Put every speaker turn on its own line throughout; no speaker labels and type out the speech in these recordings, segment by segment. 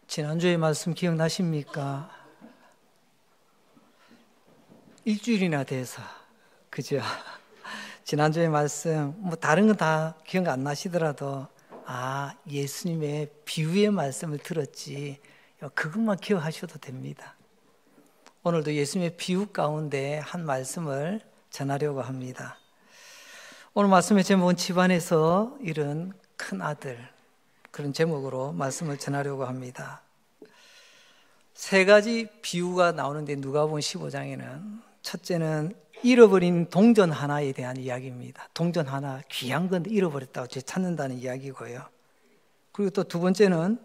지난주에 말씀 기억나십니까? 일주일이나 돼서 그죠? 지난주에 말씀 다른 건 다 기억 안 나시더라도 예수님의 비유의 말씀을 들었지 그것만 기억하셔도 됩니다. 오늘도 예수님의 비유 가운데 한 말씀을 전하려고 합니다. 오늘 말씀의 제목은 집안에서 이룬 큰 아들, 그런 제목으로 말씀을 전하려고 합니다. 세 가지 비유가 나오는데 누가복음 15장에는 첫째는 잃어버린 동전 하나에 대한 이야기입니다. 동전 하나, 귀한 건데 잃어버렸다고 찾는다는 이야기고요. 그리고 또 두 번째는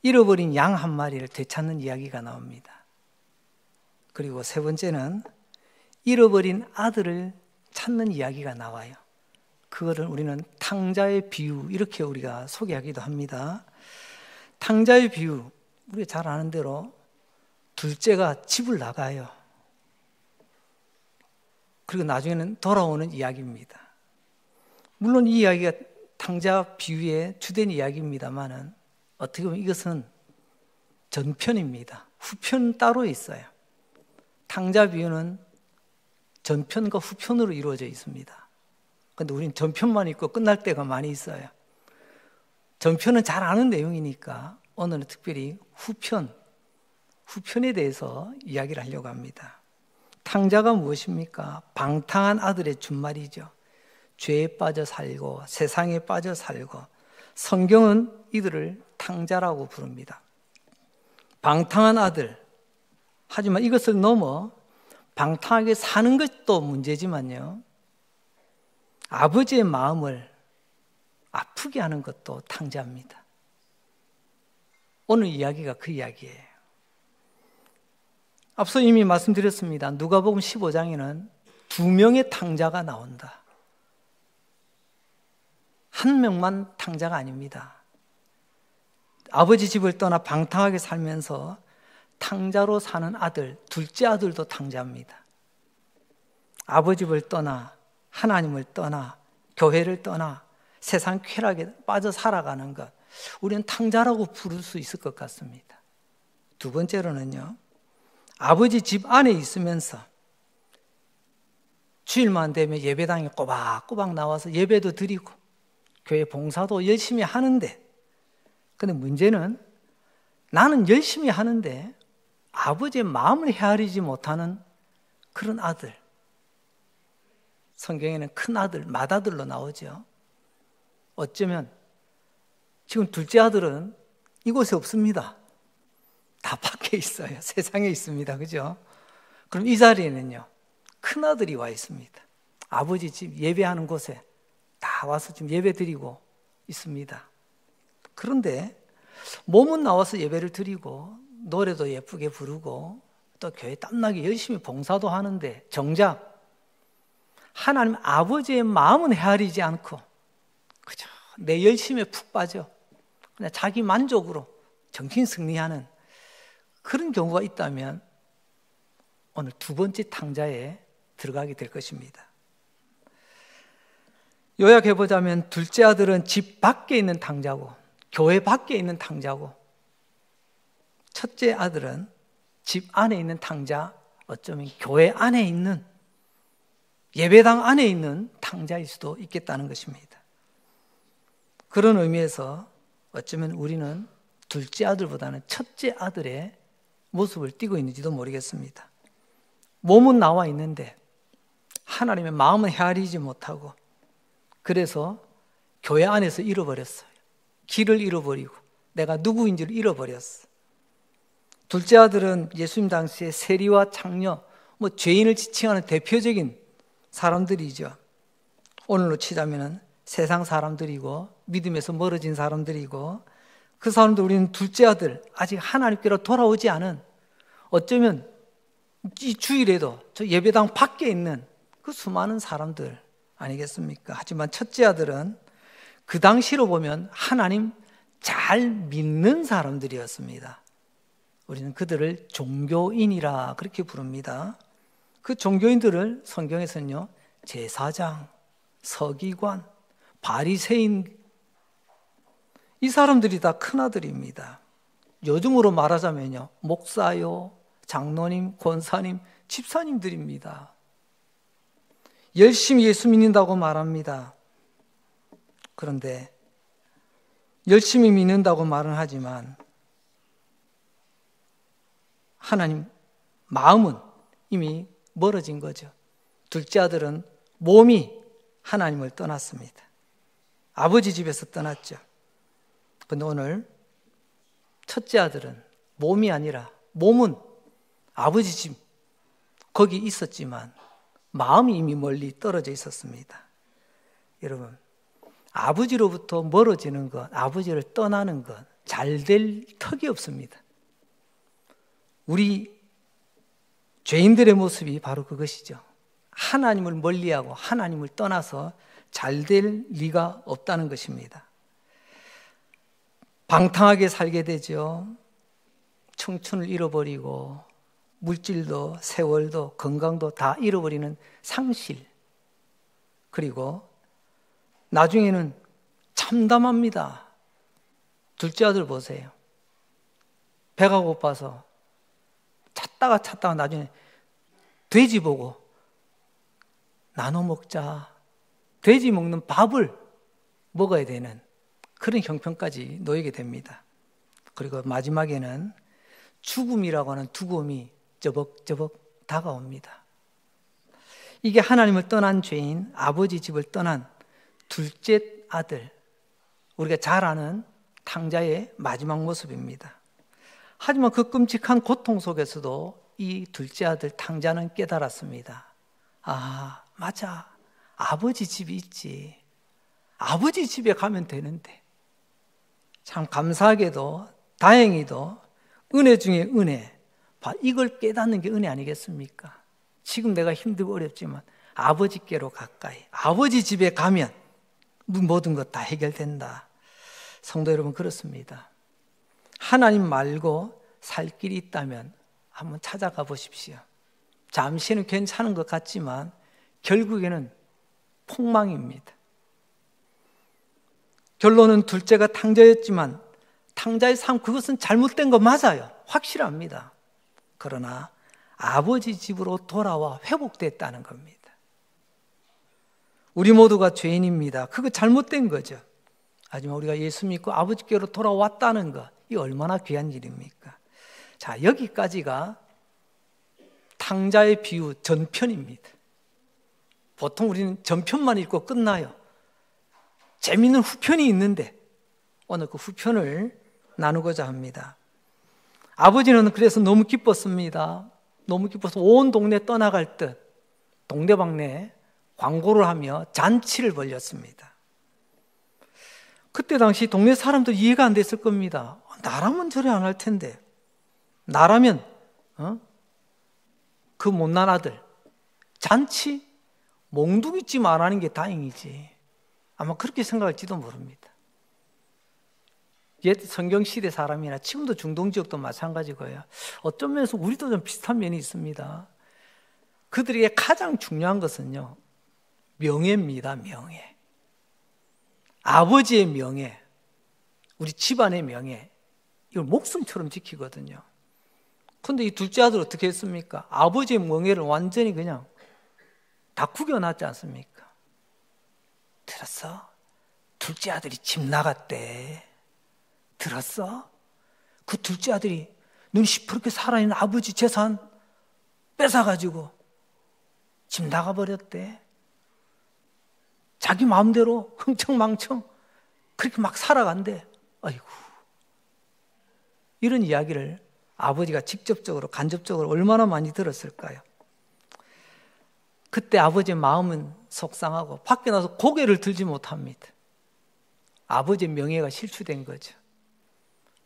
잃어버린 양 한 마리를 되찾는 이야기가 나옵니다. 그리고 세 번째는 잃어버린 아들을 찾는 이야기가 나와요. 그거를 우리는 탕자의 비유 이렇게 우리가 소개하기도 합니다. 탕자의 비유, 우리가 잘 아는 대로 둘째가 집을 나가요. 그리고 나중에는 돌아오는 이야기입니다. 물론 이 이야기가 탕자 비유의 주된 이야기입니다만은 어떻게 보면 이것은 전편입니다. 후편 따로 있어요. 탕자 비유는 전편과 후편으로 이루어져 있습니다. 그런데 우리는 전편만 읽고 끝날 때가 많이 있어요. 전편은 잘 아는 내용이니까 오늘은 특별히 후편에 대해서 이야기를 하려고 합니다. 탕자가 무엇입니까? 방탕한 아들의 준말이죠. 죄에 빠져 살고 세상에 빠져 살고 성경은 이들을 탕자라고 부릅니다. 방탕한 아들, 하지만 이것을 넘어 방탕하게 사는 것도 문제지만요, 아버지의 마음을 아프게 하는 것도 탕자입니다. 오늘 이야기가 그 이야기예요. 앞서 이미 말씀드렸습니다. 누가복음 15장에는 2명의 탕자가 나온다. 한 명만 탕자가 아닙니다. 아버지 집을 떠나 방탕하게 살면서 탕자로 사는 아들, 둘째 아들도 탕자입니다. 아버지 집을 떠나 하나님을 떠나 교회를 떠나 세상 쾌락에 빠져 살아가는 것, 우리는 탕자라고 부를 수 있을 것 같습니다. 두 번째로는요, 아버지 집 안에 있으면서 주일만 되면 예배당에 꼬박꼬박 나와서 예배도 드리고 교회 봉사도 열심히 하는데, 근데 문제는 나는 열심히 하는데 아버지의 마음을 헤아리지 못하는 그런 아들, 성경에는 큰 아들, 맏아들로 나오죠. 어쩌면 지금 둘째 아들은 이곳에 없습니다. 다 밖에 있어요. 세상에 있습니다. 그죠? 그럼 이 자리에는요, 큰 아들이 와 있습니다. 아버지 집 예배하는 곳에 다 와서 지금 예배 드리고 있습니다. 그런데 몸은 나와서 예배를 드리고 노래도 예쁘게 부르고 또 교회 땀나게 열심히 봉사도 하는데 정작 하나님 아버지의 마음은 헤아리지 않고 그저 내 열심에 푹 빠져 그냥 자기 만족으로 정신 승리하는 그런 경우가 있다면 오늘 두 번째 탕자에 들어가게 될 것입니다. 요약해보자면 둘째 아들은 집 밖에 있는 탕자고 교회 밖에 있는 탕자고, 첫째 아들은 집 안에 있는 탕자, 어쩌면 교회 안에 있는 예배당 안에 있는 탕자일 수도 있겠다는 것입니다. 그런 의미에서 어쩌면 우리는 둘째 아들보다는 첫째 아들의 모습을 띠고 있는지도 모르겠습니다. 몸은 나와 있는데 하나님의 마음을 헤아리지 못하고 그래서 교회 안에서 잃어버렸어요. 길을 잃어버리고 내가 누구인지를 잃어버렸어. 둘째 아들은 예수님 당시에 세리와 창녀, 죄인을 지칭하는 대표적인 사람들이죠. 오늘로 치자면 세상 사람들이고 믿음에서 멀어진 사람들이고, 그 사람들, 우리는 둘째 아들, 아직 하나님께로 돌아오지 않은, 어쩌면 이 주일에도 저 예배당 밖에 있는 그 수많은 사람들 아니겠습니까? 하지만 첫째 아들은 그 당시로 보면 하나님 잘 믿는 사람들이었습니다. 우리는 그들을 종교인이라 그렇게 부릅니다. 그 종교인들을 성경에서는요, 제사장, 서기관, 바리새인, 이 사람들이 다 큰아들입니다. 요즘으로 말하자면요, 목사요, 장로님, 권사님, 집사님들입니다. 열심히 예수 믿는다고 말합니다. 그런데 열심히 믿는다고 말은 하지만 하나님 마음은 이미 멀어진 거죠. 둘째 아들은 몸이 하나님을 떠났습니다. 아버지 집에서 떠났죠. 그런데 오늘 첫째 아들은 몸이 아니라 몸은 아버지 집 거기 있었지만 마음이 이미 멀리 떨어져 있었습니다. 여러분, 아버지로부터 멀어지는 것, 아버지를 떠나는 것 잘 될 턱이 없습니다. 우리 죄인들의 모습이 바로 그것이죠. 하나님을 멀리하고 하나님을 떠나서 잘 될 리가 없다는 것입니다. 방탕하게 살게 되죠. 청춘을 잃어버리고 물질도 세월도 건강도 다 잃어버리는 상실. 그리고 나중에는 참담합니다. 둘째 아들 보세요. 배가 고파서 찾다가 나중에 돼지 보고 나눠 먹자. 돼지 먹는 밥을 먹어야 되는 그런 형편까지 놓이게 됩니다. 그리고 마지막에는 죽음이라고 하는 두려움이 저벅저벅 다가옵니다. 이게 하나님을 떠난 죄인, 아버지 집을 떠난 둘째 아들, 우리가 잘 아는 탕자의 마지막 모습입니다. 하지만 그 끔찍한 고통 속에서도 이 둘째 아들 탕자는 깨달았습니다. 아, 맞아. 아버지 집이 있지. 아버지 집에 가면 되는데. 참 감사하게도 다행히도 은혜 중에 은혜. 이걸 깨닫는 게 은혜 아니겠습니까? 지금 내가 힘들고 어렵지만 아버지께로 가까이, 아버지 집에 가면 모든 것 다 해결된다. 성도 여러분, 그렇습니다. 하나님 말고 살 길이 있다면 한번 찾아가 보십시오. 잠시는 괜찮은 것 같지만 결국에는 폭망입니다. 결론은 둘째가 탕자였지만 탕자의 삶, 그것은 잘못된 거 맞아요. 확실합니다. 그러나 아버지 집으로 돌아와 회복됐다는 겁니다. 우리 모두가 죄인입니다. 그거 잘못된 거죠. 하지만 우리가 예수 믿고 아버지께로 돌아왔다는 것, 이 얼마나 귀한 일입니까? 자, 여기까지가 탕자의 비유 전편입니다. 보통 우리는 전편만 읽고 끝나요. 재미있는 후편이 있는데 오늘 그 후편을 나누고자 합니다. 아버지는 그래서 너무 기뻤습니다. 너무 기뻐서 온 동네 떠나갈 듯 동네방네 광고를 하며 잔치를 벌였습니다. 그때 당시 동네 사람들 이해가 안 됐을 겁니다. 나라면 저래 안 할 텐데, 나라면 그 못난 아들 잔치 몽둥이쯤 안 하는 게 다행이지, 아마 그렇게 생각할지도 모릅니다. 옛 성경시대 사람이나 지금도 중동지역도 마찬가지고요. 어떤 면에서 우리도 좀 비슷한 면이 있습니다. 그들에게 가장 중요한 것은요, 명예입니다. 명예. 아버지의 명예, 우리 집안의 명예, 이걸 목숨처럼 지키거든요. 그런데 이 둘째 아들 어떻게 했습니까? 아버지의 명예를 완전히 그냥 다 구겨놨지 않습니까? 들었어? 둘째 아들이 집 나갔대. 들었어? 그 둘째 아들이 눈 시퍼렇게 살아있는 아버지 재산 뺏어가지고 집 나가버렸대. 자기 마음대로 흥청망청 그렇게 막 살아간대. 아이고, 이런 이야기를 아버지가 직접적으로 간접적으로 얼마나 많이 들었을까요? 그때 아버지의 마음은 속상하고 밖에 나서 고개를 들지 못합니다. 아버지의 명예가 실추된 거죠.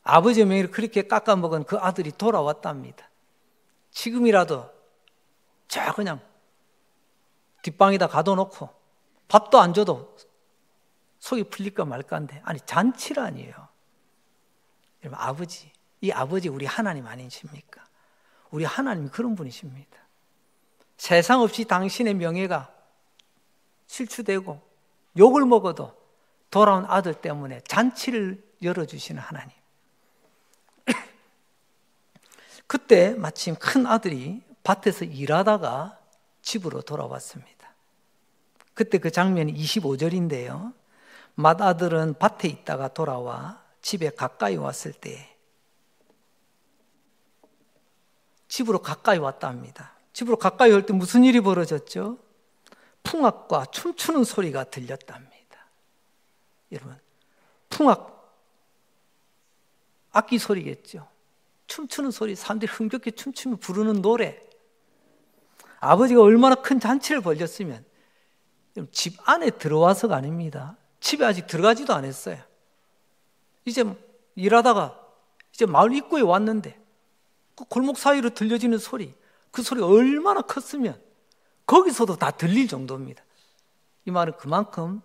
아버지의 명예를 그렇게 깎아먹은 그 아들이 돌아왔답니다. 지금이라도 저 그냥 뒷방에다 가둬놓고 밥도 안 줘도 속이 풀릴까 말까인데, 아니 잔치라니에요. 여러분, 아버지, 이 아버지 우리 하나님 아니십니까? 우리 하나님이 그런 분이십니다. 세상 없이 당신의 명예가 실추되고 욕을 먹어도 돌아온 아들 때문에 잔치를 열어주시는 하나님. 그때 마침 큰 아들이 밭에서 일하다가 집으로 돌아왔습니다. 그때 그 장면이 25절인데요. 맏아들은 밭에 있다가 돌아와 집에 가까이 왔을 때, 집으로 가까이 왔다 합니다. 집으로 가까이 올 때 무슨 일이 벌어졌죠? 풍악과 춤추는 소리가 들렸다 합니다. 여러분, 풍악, 악기 소리겠죠. 춤추는 소리, 사람들이 흥겹게 춤추며 부르는 노래. 아버지가 얼마나 큰 잔치를 벌였으면 집 안에 들어와서가 아닙니다. 집에 아직 들어가지도 않았어요. 이제 일하다가 이제 마을 입구에 왔는데 그 골목 사이로 들려지는 소리, 그 소리가 얼마나 컸으면 거기서도 다 들릴 정도입니다. 이 말은 그만큼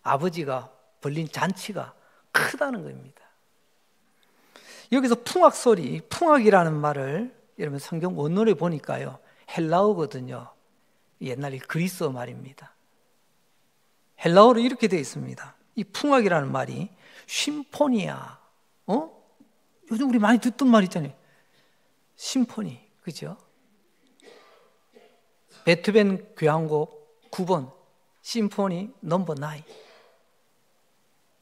아버지가 벌린 잔치가 크다는 겁니다. 여기서 풍악 소리, 풍악이라는 말을 여러분 성경 원문에 보니까요, 헬라어거든요. 옛날 그리스어 말입니다. 헬라어로 이렇게 되어 있습니다. 이 풍악이라는 말이 심포니아, 요즘 우리 많이 듣던 말 있잖아요. 심포니, 그죠? 베토벤 교향곡 9번 심포니 넘버 9.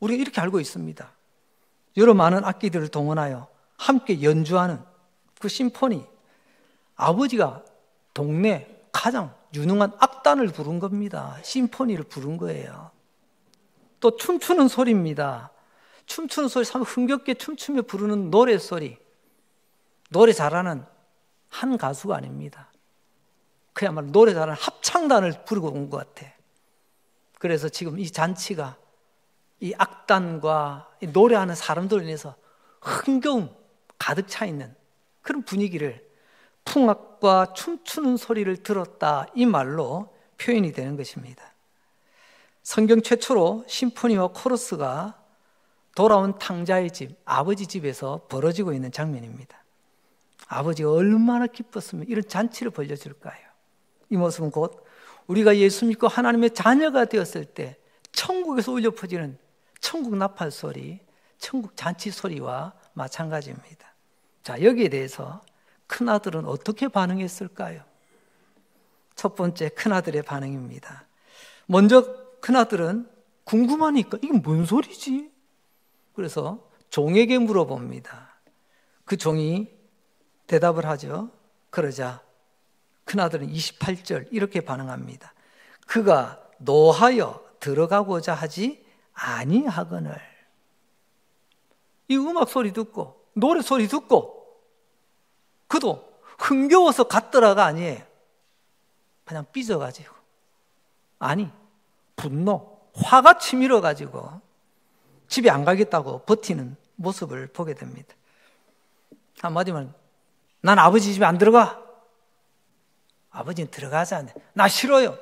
우리가 이렇게 알고 있습니다. 여러 많은 악기들을 동원하여 함께 연주하는 그 심포니, 아버지가 동네 가장 유능한 악단을 부른 겁니다. 심포니를 부른 거예요. 또 춤추는 소리입니다. 춤추는 소리, 참 흥겹게 춤추며 부르는 노래소리. 노래 잘하는 한 가수가 아닙니다. 그야말로 노래 잘하는 합창단을 부르고 온 것 같아. 그래서 지금 이 잔치가 이 악단과 이 노래하는 사람들로 인해서 흥겨움 가득 차 있는 그런 분위기를 풍악과 춤추는 소리를 들었다, 이 말로 표현이 되는 것입니다. 성경 최초로 심포니와 코러스가 돌아온 탕자의 집, 아버지 집에서 벌어지고 있는 장면입니다. 아버지가 얼마나 기뻤으면 이런 잔치를 벌려줄까요? 이 모습은 곧 우리가 예수 믿고 하나님의 자녀가 되었을 때 천국에서 울려 퍼지는 천국 나팔 소리, 천국 잔치 소리와 마찬가지입니다. 자, 여기에 대해서 큰아들은 어떻게 반응했을까요? 첫 번째, 큰아들의 반응입니다. 먼저 큰아들은 궁금하니까 이게 뭔 소리지? 그래서 종에게 물어봅니다. 그 종이 대답을 하죠. 그러자 큰아들은 28절 이렇게 반응합니다. 그가 노하여 들어가고자 하지 아니하거늘. 이 음악 소리 듣고 노래 소리 듣고 그도 흥겨워서 갔더라가 아니에요. 그냥 삐져가지고, 아니 분노, 화가 치밀어가지고 집에 안 가겠다고 버티는 모습을 보게 됩니다. 한마디만, 난 아버지 집에 안 들어가. 아버지는 들어가자. 나 싫어요.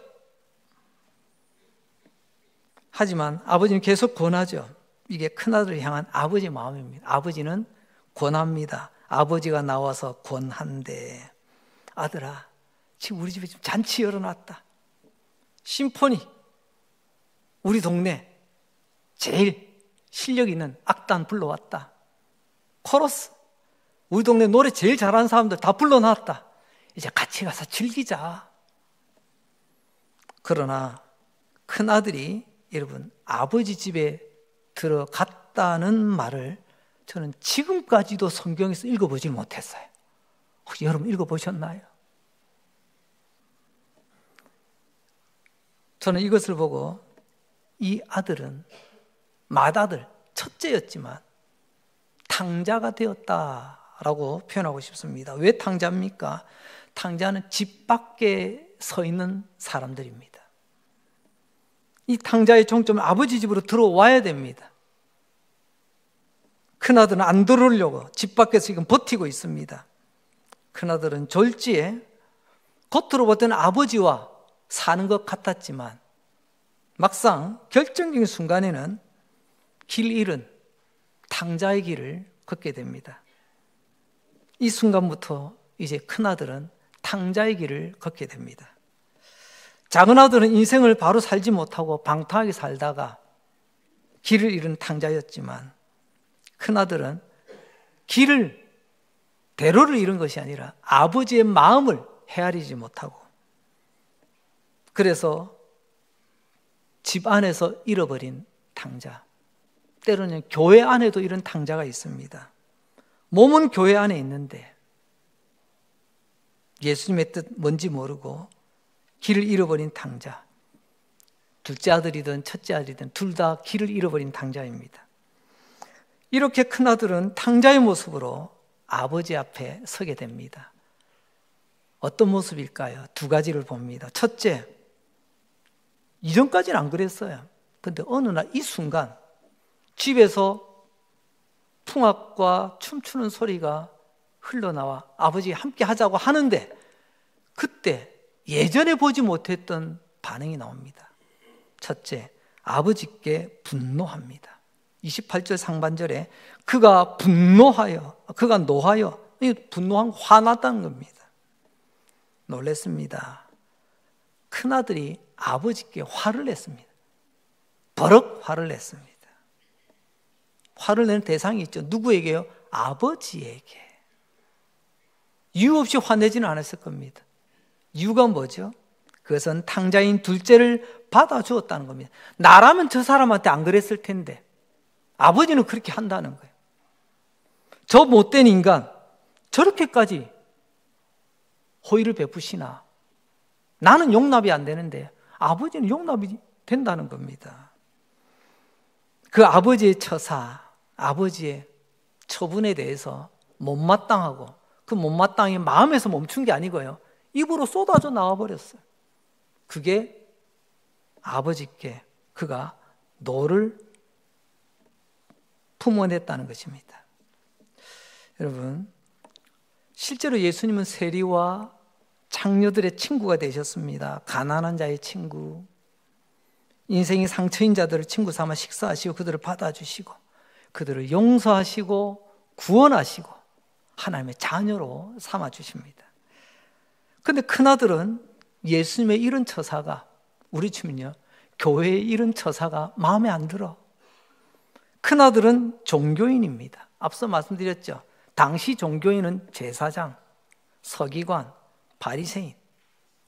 하지만 아버지는 계속 권하죠. 이게 큰아들을 향한 아버지의 마음입니다. 아버지는 권합니다. 아버지가 나와서 권한대. 아들아, 지금 우리 집에 좀 잔치 열어놨다. 심포니, 우리 동네 제일 실력 있는 악단 불러왔다. 코러스, 우리 동네 노래 제일 잘하는 사람들 다 불러놨다. 이제 같이 가서 즐기자. 그러나 큰아들이 여러분 아버지 집에 들어갔다는 말을 저는 지금까지도 성경에서 읽어보지 못했어요. 혹시 여러분 읽어보셨나요? 저는 이것을 보고 이 아들은 맏아들, 첫째였지만 탕자가 되었다라고 표현하고 싶습니다. 왜 탕자입니까? 탕자는 집 밖에 서 있는 사람들입니다. 이 탕자의 정점은 아버지 집으로 들어와야 됩니다. 큰아들은 안 들어오려고 집 밖에서 지금 버티고 있습니다. 큰아들은 졸지에 겉으로 봤더니 아버지와 사는 것 같았지만 막상 결정적인 순간에는 길 잃은 탕자의 길을 걷게 됩니다. 이 순간부터 이제 큰아들은 탕자의 길을 걷게 됩니다. 작은 아들은 인생을 바로 살지 못하고 방탕하게 살다가 길을 잃은 탕자였지만 큰아들은 길을 대로를 잃은 것이 아니라 아버지의 마음을 헤아리지 못하고, 그래서 집 안에서 잃어버린 탕자, 때로는 교회 안에도 이런 탕자가 있습니다. 몸은 교회 안에 있는데 예수님의 뜻 뭔지 모르고 길을 잃어버린 탕자, 둘째 아들이든 첫째 아들이든 둘 다 길을 잃어버린 탕자입니다. 이렇게 큰아들은 탕자의 모습으로 아버지 앞에 서게 됩니다. 어떤 모습일까요? 두 가지를 봅니다. 첫째, 이전까지는 안 그랬어요. 근데 어느 날 이 순간 집에서 풍악과 춤추는 소리가 흘러나와 아버지 함께 하자고 하는데, 그때 예전에 보지 못했던 반응이 나옵니다. 첫째, 아버지께 분노합니다. 28절 상반절에 그가 분노하여, 그가 노하여, 분노한 화났다는 겁니다. 놀랬습니다. 큰아들이 아버지께 화를 냈습니다. 버럭 화를 냈습니다. 화를 내는 대상이 있죠. 누구에게요? 아버지에게. 이유 없이 화내지는 않았을 겁니다. 이유가 뭐죠? 그것은 탕자인 둘째를 받아주었다는 겁니다. 나라면 저 사람한테 안 그랬을 텐데 아버지는 그렇게 한다는 거예요. 저 못된 인간 저렇게까지 호의를 베푸시나. 나는 용납이 안 되는데 아버지는 용납이 된다는 겁니다. 그 아버지의 처사, 아버지의 처분에 대해서 못마땅하고, 그 못마땅이 마음에서 멈춘 게 아니고요, 입으로 쏟아져 나와버렸어요. 그게 아버지께 그가 노를 품어냈다는 것입니다. 여러분, 실제로 예수님은 세리와 창녀들의 친구가 되셨습니다. 가난한 자의 친구, 인생이 상처인 자들을 친구 삼아 식사하시고 그들을 받아주시고 그들을 용서하시고 구원하시고 하나님의 자녀로 삼아주십니다. 그런데 큰아들은 예수님의 이런 처사가, 우리 치면요, 교회의 이런 처사가 마음에 안 들어. 큰아들은 종교인입니다. 앞서 말씀드렸죠. 당시 종교인은 제사장, 서기관, 바리새인.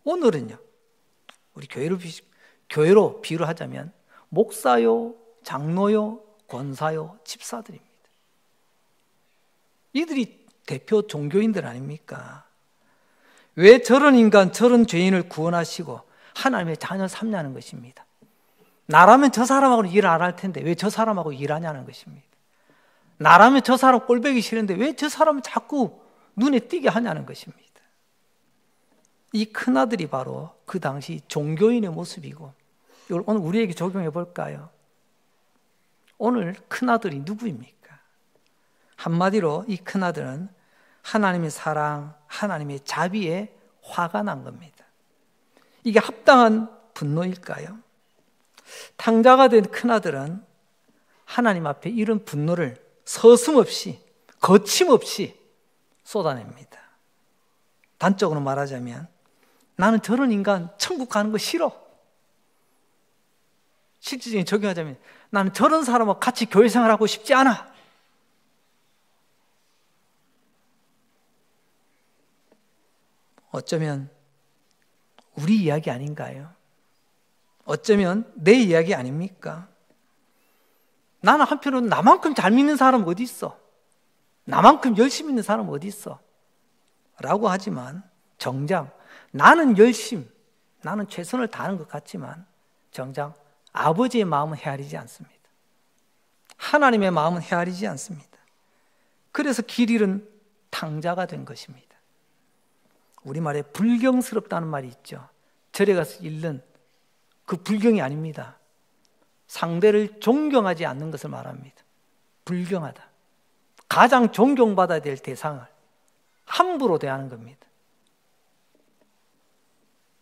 오늘은요, 우리 교회로 비유를 하자면 목사요, 장로요, 권사요, 집사들입니다. 이들이 대표 종교인들 아닙니까? 왜 저런 인간, 저런 죄인을 구원하시고 하나님의 자녀 삼냐는 것입니다. 나라면 저 사람하고는 일 안 할 텐데 왜 저 사람하고 일하냐는 것입니다. 나라면 저 사람 꼴보기 싫은데 왜 저 사람을 자꾸 눈에 띄게 하냐는 것입니다. 이 큰아들이 바로 그 당시 종교인의 모습이고, 이걸 오늘 우리에게 적용해 볼까요? 오늘 큰아들이 누구입니까? 한마디로 이 큰아들은 하나님의 사랑, 하나님의 자비에 화가 난 겁니다. 이게 합당한 분노일까요? 탕자가 된 큰아들은 하나님 앞에 이런 분노를 서슴없이, 거침없이 쏟아냅니다. 단적으로 말하자면 나는 저런 인간 천국 가는 거 싫어. 실질적인 적용하자면 나는 저런 사람하고 같이 교회 생활하고 싶지 않아. 어쩌면 우리 이야기 아닌가요? 어쩌면 내 이야기 아닙니까? 나는 한편으로는 나만큼 잘 믿는 사람 어디 있어? 나만큼 열심히 있는 사람 어디 있어? 라고 하지만 정작 나는 나는 최선을 다하는 것 같지만 정작 아버지의 마음은 헤아리지 않습니다. 하나님의 마음은 헤아리지 않습니다. 그래서 길 잃은 탕자가 된 것입니다. 우리말에 불경스럽다는 말이 있죠. 절에 가서 잃는 그 불경이 아닙니다. 상대를 존경하지 않는 것을 말합니다. 불경하다. 가장 존경받아야 될 대상을 함부로 대하는 겁니다.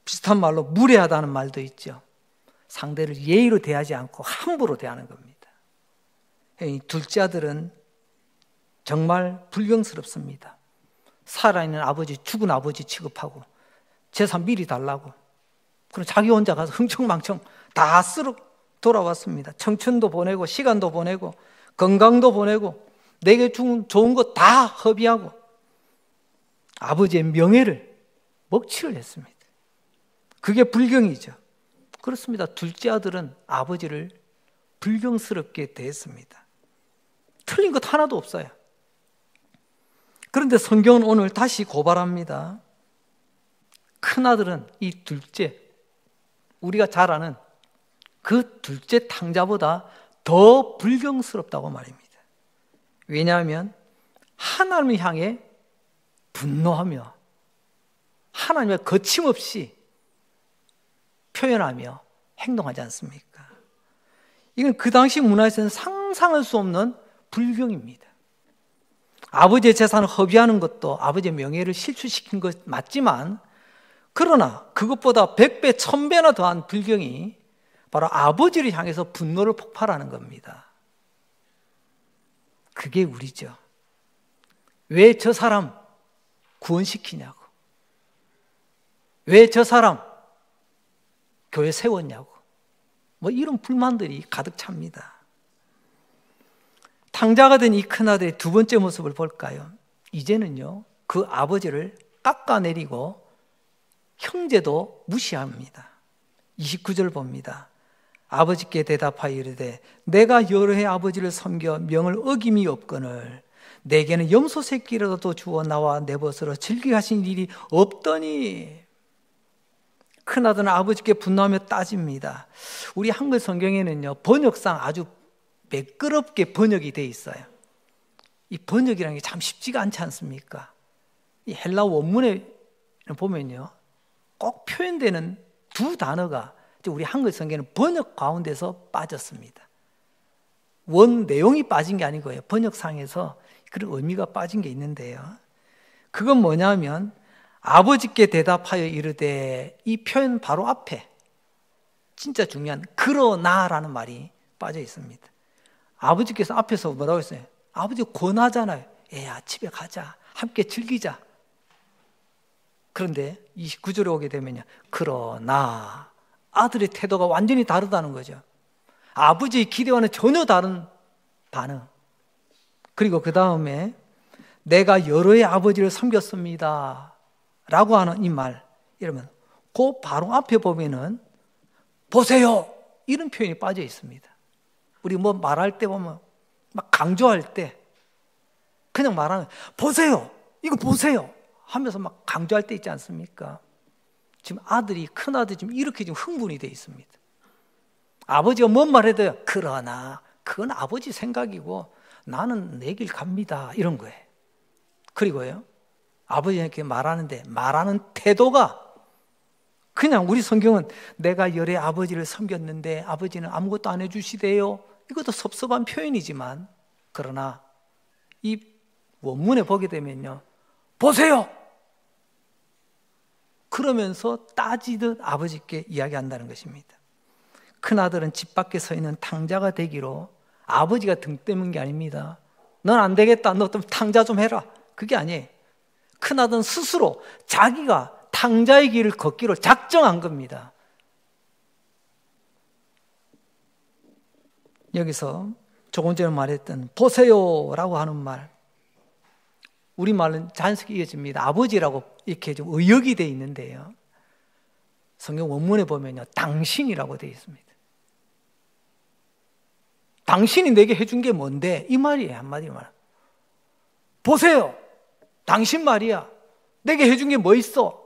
비슷한 말로 무례하다는 말도 있죠. 상대를 예의로 대하지 않고 함부로 대하는 겁니다. 이 둘째 아들은 정말 불경스럽습니다. 살아있는 아버지, 죽은 아버지 취급하고 재산 미리 달라고, 그럼 자기 혼자 가서 흥청망청 다 쓰러 돌아왔습니다. 청춘도 보내고 시간도 보내고 건강도 보내고 내게 좋은 거 다 허비하고 아버지의 명예를 먹칠을 했습니다. 그게 불경이죠. 그렇습니다. 둘째 아들은 아버지를 불경스럽게 대했습니다. 틀린 것 하나도 없어요. 그런데 성경은 오늘 다시 고발합니다. 큰아들은 이 둘째, 우리가 잘 아는 그 둘째 탕자보다 더 불경스럽다고 말입니다. 왜냐하면 하나님을 향해 분노하며 하나님을 거침없이 표현하며 행동하지 않습니까? 이건 그 당시 문화에서는 상상할 수 없는 불경입니다. 아버지의 재산을 허비하는 것도 아버지의 명예를 실추시킨 것 맞지만, 그러나 그것보다 100배, 1000배나 더한 불경이 바로 아버지를 향해서 분노를 폭발하는 겁니다. 그게 우리죠. 왜 저 사람 구원시키냐고, 왜 저 사람 교회 세웠냐고, 뭐 이런 불만들이 가득 찹니다. 탕자가 된 이 큰아들의 두 번째 모습을 볼까요? 이제는요, 그 아버지를 깎아내리고 형제도 무시합니다. 29절 봅니다. 아버지께 대답하여 이르되 내가 여러 해 아버지를 섬겨 명을 어김이 없거늘 내게는 염소 새끼라도 주어 나와 내 벗으로 즐기게 하신 일이 없더니. 큰아들은 아버지께 분노하며 따집니다. 우리 한글 성경에는요, 번역상 아주 매끄럽게 번역이 돼 있어요. 이 번역이라는 게 참 쉽지가 않지 않습니까? 이 헬라 원문에 보면요, 꼭 표현되는 두 단어가 우리 한글 성경에는 번역 가운데서 빠졌습니다. 원 내용이 빠진 게 아니고요, 번역상에서 그런 의미가 빠진 게 있는데요, 그건 뭐냐면 아버지께 대답하여 이르되, 이 표현 바로 앞에 진짜 중요한 그러나라는 말이 빠져 있습니다. 아버지께서 앞에서 뭐라고 했어요? 아버지 권하잖아요. 애야 집에 가자, 함께 즐기자. 그런데 29절에 오게 되면요, 그러나 아들의 태도가 완전히 다르다는 거죠. 아버지의 기대와는 전혀 다른 반응. 그리고 그 다음에 내가 여러 해 아버지를 섬겼습니다 라고 하는 이 말, 이러면 그 바로 앞에 보면은 보세요 이런 표현이 빠져 있습니다. 우리 뭐 말할 때 보면 막 강조할 때 그냥 말하는 보세요, 이거 보세요 하면서 막 강조할 때 있지 않습니까? 지금 아들이, 큰아들이 지금 이렇게 지금 흥분이 되어 있습니다. 아버지가 뭔 말해도 그러나 그건 아버지 생각이고 나는 내 길 갑니다 이런 거예요. 그리고요, 아버지에게 말하는데 말하는 태도가 그냥, 우리 성경은 내가 열애 아버지를 섬겼는데 아버지는 아무것도 안 해주시대요, 이것도 섭섭한 표현이지만, 그러나 이 원문에 보게 되면요, 보세요 그러면서 따지듯 아버지께 이야기한다는 것입니다. 큰아들은 집 밖에 서 있는 탕자가 되기로 아버지가 등 떼는 게 아닙니다. 넌 안 되겠다, 너 좀 탕자 좀 해라, 그게 아니에요. 큰아들은 스스로 자기가 탕자의 길을 걷기로 작정한 겁니다. 여기서 조금 전에 말했던 보세요 라고 하는 말, 우리말은 자연스럽게 이어집니다. 아버지라고 이렇게 좀 의역이 되어 있는데요, 성경 원문에 보면요, 당신이라고 되어 있습니다. 당신이 내게 해준 게 뭔데? 이 말이에요. 한마디로 말하면 보세요, 당신 말이야, 내게 해준 게 뭐 있어?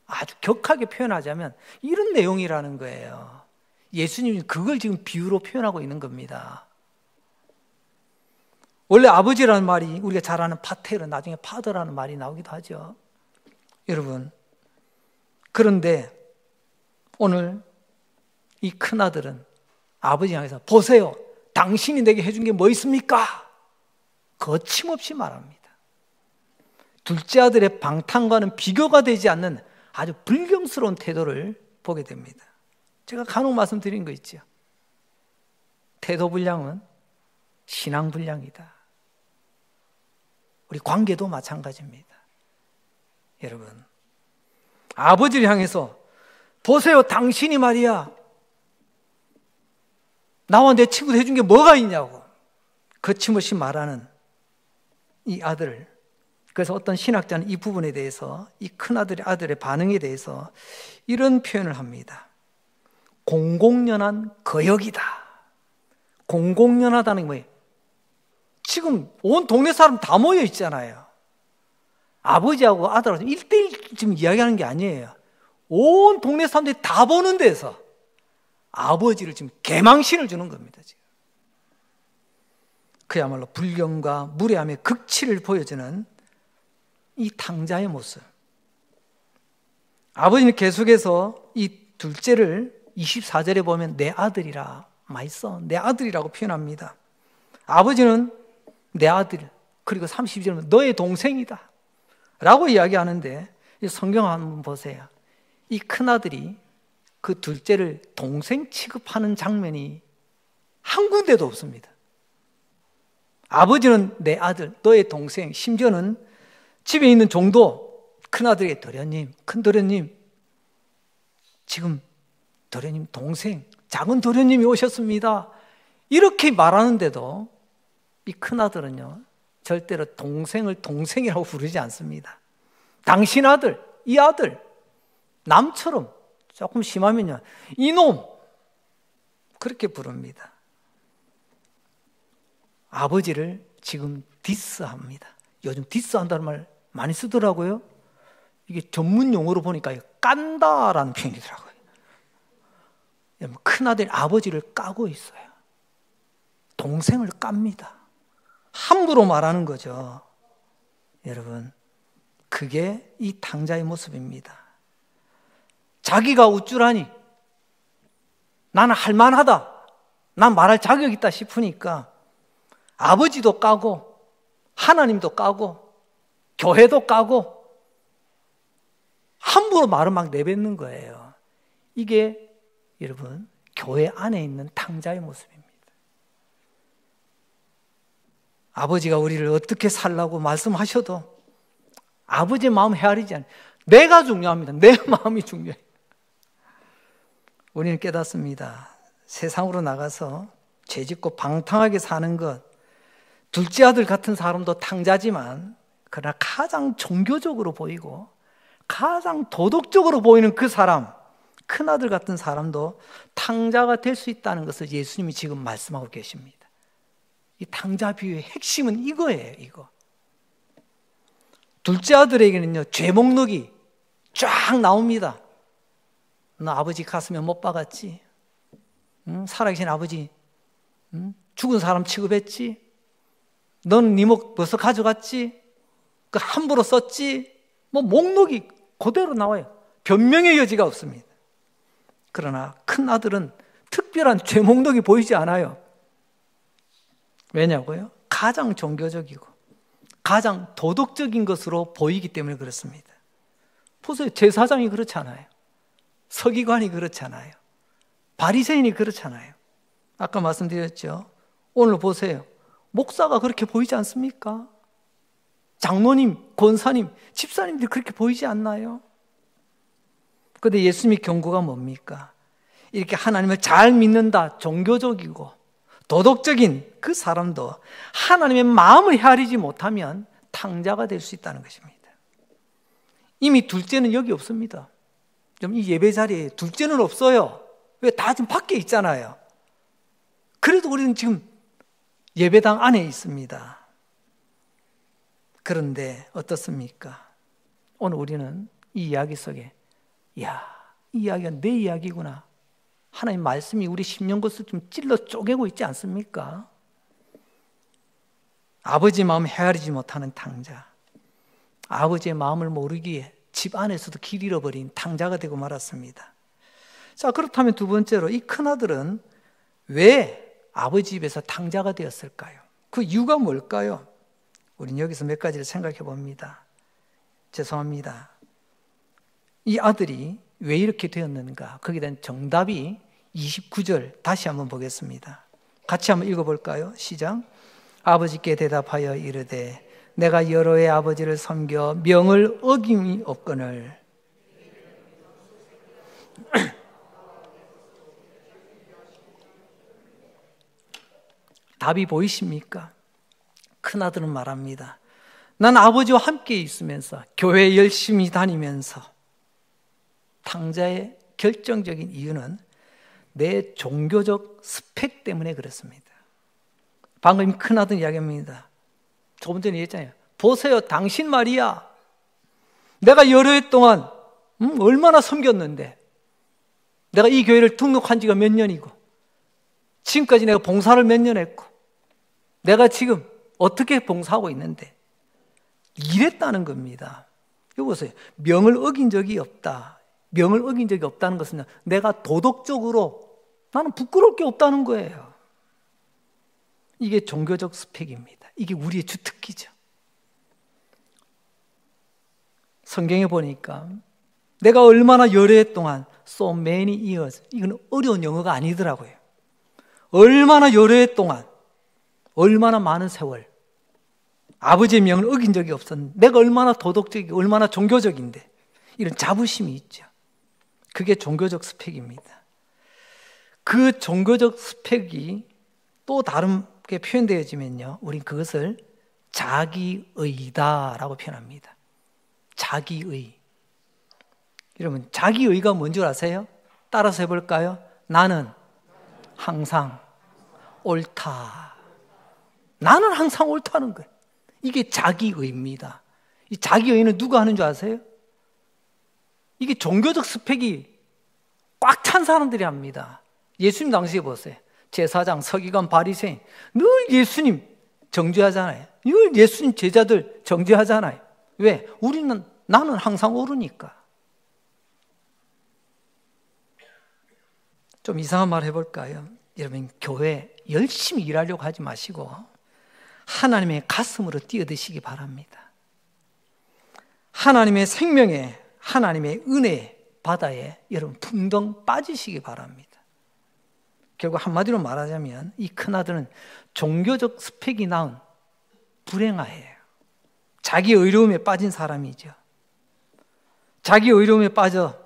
아주 격하게 표현하자면 이런 내용이라는 거예요. 예수님이 그걸 지금 비유로 표현하고 있는 겁니다. 원래 아버지라는 말이 우리가 잘 아는 파테르, 나중에 파더라는 말이 나오기도 하죠. 여러분, 그런데 오늘 이 큰아들은 아버지 향해서 보세요, 당신이 내게 해준 게 뭐 있습니까? 거침없이 말합니다. 둘째 아들의 방탕과는 비교가 되지 않는 아주 불경스러운 태도를 보게 됩니다. 제가 간혹 말씀드린 거 있죠. 태도 불량은 신앙 불량이다. 우리 관계도 마찬가지입니다. 여러분, 아버지를 향해서 보세요, 당신이 말이야 나와 내 친구도 해준 게 뭐가 있냐고 거침없이 말하는 이 아들을 그래서 어떤 신학자는 이 부분에 대해서, 이 큰아들의 아들의 반응에 대해서 이런 표현을 합니다. 공공연한 거역이다. 공공연하다는 게 뭐예요? 지금 온 동네 사람 다 모여 있잖아요. 아버지하고 아들하고 1대1 지금 이야기하는 게 아니에요. 온 동네 사람들이 다 보는 데서 아버지를 지금 개망신을 주는 겁니다. 지금. 그야말로 불경과 무례함의 극치를 보여주는 이 탕자의 모습. 아버지는 계속해서 이 둘째를 24절에 보면 내 아들이라 많이 써. 내 아들이라고 표현합니다. 아버지는 내 아들, 그리고 30절은 너의 동생이다 라고 이야기하는데, 성경 한번 보세요. 이 큰아들이 그 둘째를 동생 취급하는 장면이 한 군데도 없습니다. 아버지는 내 아들, 너의 동생, 심지어는 집에 있는 종도 큰아들에게 도련님, 큰 도련님, 지금 도련님 동생, 작은 도련님이 오셨습니다 이렇게 말하는데도 이 큰아들은요 절대로 동생을 동생이라고 부르지 않습니다. 당신 아들, 이 아들, 남처럼 조금 심하면요 이놈 그렇게 부릅니다. 아버지를 지금 디스합니다. 요즘 디스한다는 말 많이 쓰더라고요. 이게 전문 용어로 보니까 깐다라는 표현이더라고요. 큰아들 아버지를 까고 있어요. 동생을 깝니다. 함부로 말하는 거죠. 여러분, 그게 이 탕자의 모습입니다. 자기가 우쭐하니 나는 할만하다, 난 말할 자격 있다 싶으니까 아버지도 까고 하나님도 까고 교회도 까고 함부로 말을 막 내뱉는 거예요. 이게 여러분 교회 안에 있는 탕자의 모습입니다. 아버지가 우리를 어떻게 살라고 말씀하셔도 아버지의 마음 헤아리지 않아요. 내가 중요합니다. 내 마음이 중요해요. 우리는 깨닫습니다. 세상으로 나가서 죄짓고 방탕하게 사는 것, 둘째 아들 같은 사람도 탕자지만 그러나 가장 종교적으로 보이고 가장 도덕적으로 보이는 그 사람, 큰아들 같은 사람도 탕자가 될 수 있다는 것을 예수님이 지금 말씀하고 계십니다. 이 탕자 비유의 핵심은 이거예요. 이거. 둘째 아들에게는요 죄 목록이 쫙 나옵니다. 너 아버지 가슴에 못 박았지? 살아계신 아버지 죽은 사람 취급했지? 너는 네 목 벌써 가져갔지? 그 함부로 썼지? 뭐 목록이 그대로 나와요. 변명의 여지가 없습니다. 그러나 큰 아들은 특별한 죄 목록이 보이지 않아요. 왜냐고요? 가장 종교적이고 가장 도덕적인 것으로 보이기 때문에 그렇습니다. 보세요. 제사장이 그렇잖아요. 서기관이 그렇잖아요. 바리새인이 그렇잖아요. 아까 말씀드렸죠. 오늘 보세요. 목사가 그렇게 보이지 않습니까? 장로님, 권사님, 집사님들이 그렇게 보이지 않나요? 그런데 예수님의 경고가 뭡니까? 이렇게 하나님을 잘 믿는다, 종교적이고 도덕적인 그 사람도 하나님의 마음을 헤아리지 못하면 탕자가 될 수 있다는 것입니다. 이미 둘째는 여기 없습니다. 이 예배 자리에 둘째는 없어요. 왜? 다 지금 밖에 있잖아요. 그래도 우리는 지금 예배당 안에 있습니다. 그런데 어떻습니까? 오늘 우리는 이 이야기 속에 야, 이 이야기가 내 이야기구나. 하나님 말씀이 우리 심령것을 좀 찔러 쪼개고 있지 않습니까? 아버지의 마음을 헤아리지 못하는 탕자, 아버지의 마음을 모르기에 집 안에서도 길 잃어버린 탕자가 되고 말았습니다. 자, 그렇다면 두 번째로 이 큰아들은 왜 아버지 집에서 탕자가 되었을까요? 그 이유가 뭘까요? 우리는 여기서 몇 가지를 생각해 봅니다. 죄송합니다. 이 아들이 왜 이렇게 되었는가? 거기에 대한 정답이 29절 다시 한번 보겠습니다. 같이 한번 읽어볼까요? 시작. 아버지께 대답하여 이르되 내가 여러 해 아버지를 섬겨 명을 어김이 없거늘. 답이 보이십니까? 큰아들은 말합니다. 난 아버지와 함께 있으면서 교회 열심히 다니면서 탕자의 결정적인 이유는 내 종교적 스펙 때문에 그렇습니다. 방금 큰아들 이야기합니다. 조금 전에 얘기했잖아요. 보세요, 당신 말이야. 내가 여러 해 동안 얼마나 섬겼는데, 내가 이 교회를 등록한 지가 몇 년이고, 지금까지 내가 봉사를 몇 년 했고, 내가 지금 어떻게 봉사하고 있는데 이랬다는 겁니다. 여기 보세요. 명을 어긴 적이 없다. 명을 어긴 적이 없다는 것은 내가 도덕적으로 나는 부끄러울 게 없다는 거예요. 이게 종교적 스펙입니다. 이게 우리의 주특기죠. 성경에 보니까 내가 얼마나 여러 해 동안 so many years, 이건 어려운 영어가 아니더라고요. 얼마나 여러 해 동안, 얼마나 많은 세월 아버지의 명을 어긴 적이 없었는데, 내가 얼마나 도덕적이고 얼마나 종교적인데, 이런 자부심이 있죠. 그게 종교적 스펙입니다. 그 종교적 스펙이 또 다르게 표현되어지면요, 우린 그것을 자기의다라고 표현합니다. 자기의. 여러분, 자기의가 뭔 줄 아세요? 따라서 해볼까요? 나는 항상 옳다. 나는 항상 옳다는 거예요. 이게 자기의입니다. 이 자기의는 누가 하는 줄 아세요? 이게 종교적 스펙이 꽉 찬 사람들이 합니다. 예수님 당시에 보세요. 제사장, 서기관, 바리새인 늘 예수님 정죄하잖아요. 늘 예수님 제자들 정죄하잖아요. 왜? 나는 항상 옳으니까. 좀 이상한 말 해볼까요? 여러분, 교회 열심히 일하려고 하지 마시고 하나님의 가슴으로 뛰어드시기 바랍니다. 하나님의 생명에, 하나님의 은혜 바다에 여러분 풍덩 빠지시기 바랍니다. 결국 한마디로 말하자면 이 큰아들은 종교적 스펙이 낳은 불행아예요. 자기 의로움에 빠진 사람이죠. 자기 의로움에 빠져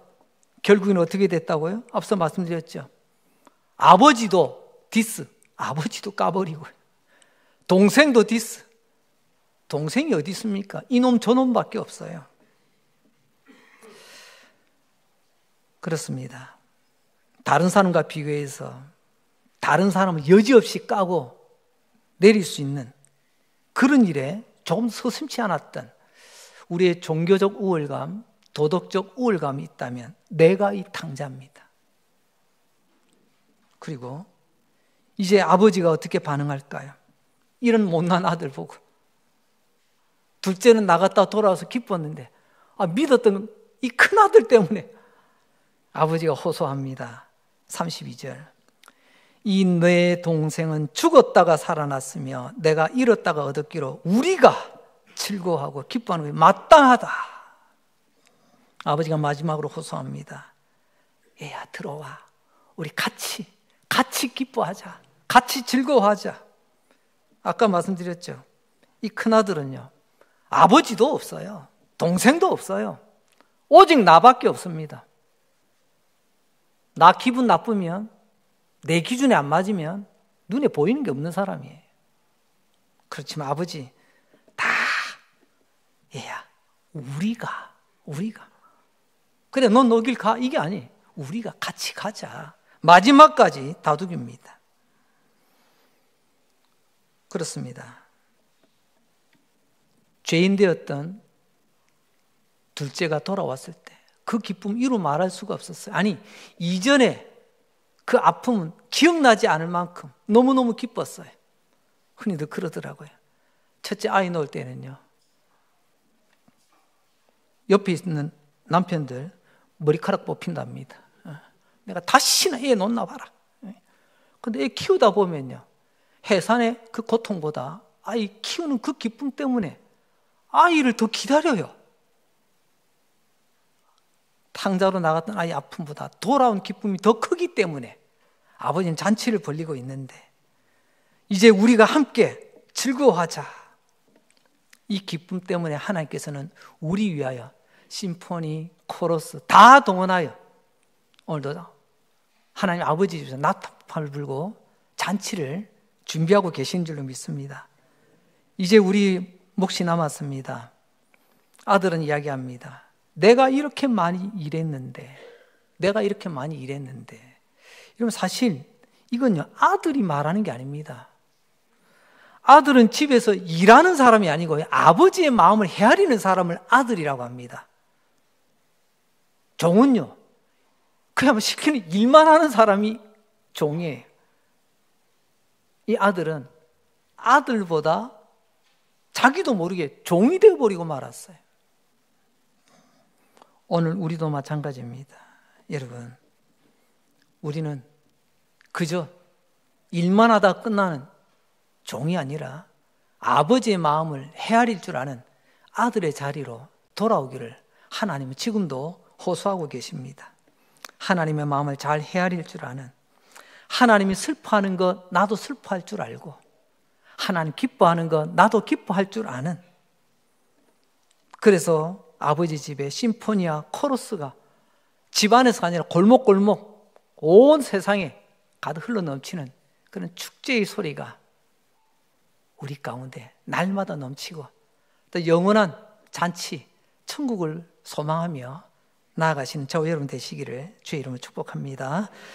결국엔 어떻게 됐다고요? 앞서 말씀드렸죠. 아버지도 디스, 아버지도 까버리고, 동생도 디스. 동생이 어디 있습니까? 이놈 저놈밖에 없어요. 그렇습니다. 다른 사람과 비교해서 다른 사람을 여지없이 까고 내릴 수 있는 그런 일에 조금 서슴지 않았던 우리의 종교적 우월감, 도덕적 우월감이 있다면 내가 이 탕자입니다. 그리고 이제 아버지가 어떻게 반응할까요? 이런 못난 아들 보고 둘째는 나갔다 돌아와서 기뻤는데 믿었던 이 큰 아들 때문에 아버지가 호소합니다. 32절. 이 내 동생은 죽었다가 살아났으며 내가 잃었다가 얻었기로 우리가 즐거워하고 기뻐하는 것이 마땅하다. 아버지가 마지막으로 호소합니다. 얘야, 들어와. 우리 같이 기뻐하자. 같이 즐거워하자. 아까 말씀드렸죠. 이 큰아들은요, 아버지도 없어요. 동생도 없어요. 오직 나밖에 없습니다. 나 기분 나쁘면, 내 기준에 안 맞으면 눈에 보이는 게 없는 사람이에요. 그렇지만 아버지, 다 얘야, 우리가 그래, 넌 너 길 가. 이게 아니에요. 우리가 같이 가자. 마지막까지 다독입니다. 그렇습니다. 죄인 되었던 둘째가 돌아왔을 때 그 기쁨 이루 말할 수가 없었어요. 아니, 이전에 그 아픔은 기억나지 않을 만큼 너무너무 기뻤어요. 흔히들 그러더라고요. 첫째 아이 낳을 때는요, 옆에 있는 남편들 머리카락 뽑힌답니다. 내가 다시나 애 놓나 봐라. 근데 애 키우다 보면요, 해산의 그 고통보다 아이 키우는 그 기쁨 때문에 아이를 더 기다려요. 탕자로 나갔던 아이 아픔보다 돌아온 기쁨이 더 크기 때문에 아버지는 잔치를 벌이고 있는데, 이제 우리가 함께 즐거워하자. 이 기쁨 때문에 하나님께서는 우리 위하여 심포니, 코러스 다 동원하여 오늘도 하나님 아버지 집에서 나팔을 불고 잔치를 준비하고 계신 줄로 믿습니다. 이제 우리 몫이 남았습니다. 아들은 이야기합니다. 내가 이렇게 많이 일했는데. 여러분 사실 이건요, 아들이 말하는 게 아닙니다. 아들은 집에서 일하는 사람이 아니고 아버지의 마음을 헤아리는 사람을 아들이라고 합니다. 종은요, 그냥 시키는 일만 하는 사람이 종이에요. 이 아들은 아들보다 자기도 모르게 종이 되어버리고 말았어요. 오늘 우리도 마찬가지입니다. 여러분, 우리는 그저 일만 하다 끝나는 종이 아니라 아버지의 마음을 헤아릴 줄 아는 아들의 자리로 돌아오기를 하나님은 지금도 호소하고 계십니다. 하나님의 마음을 잘 헤아릴 줄 아는, 하나님이 슬퍼하는 것 나도 슬퍼할 줄 알고, 하나님 기뻐하는 것 나도 기뻐할 줄 아는, 그래서 아버지 집에 심포니아 코러스가 집안에서 아니라 골목골목 온 세상에 가득 흘러넘치는 그런 축제의 소리가 우리 가운데 날마다 넘치고, 또 영원한 잔치 천국을 소망하며 나아가시는 저와 여러분 되시기를 주의 이름으로 축복합니다.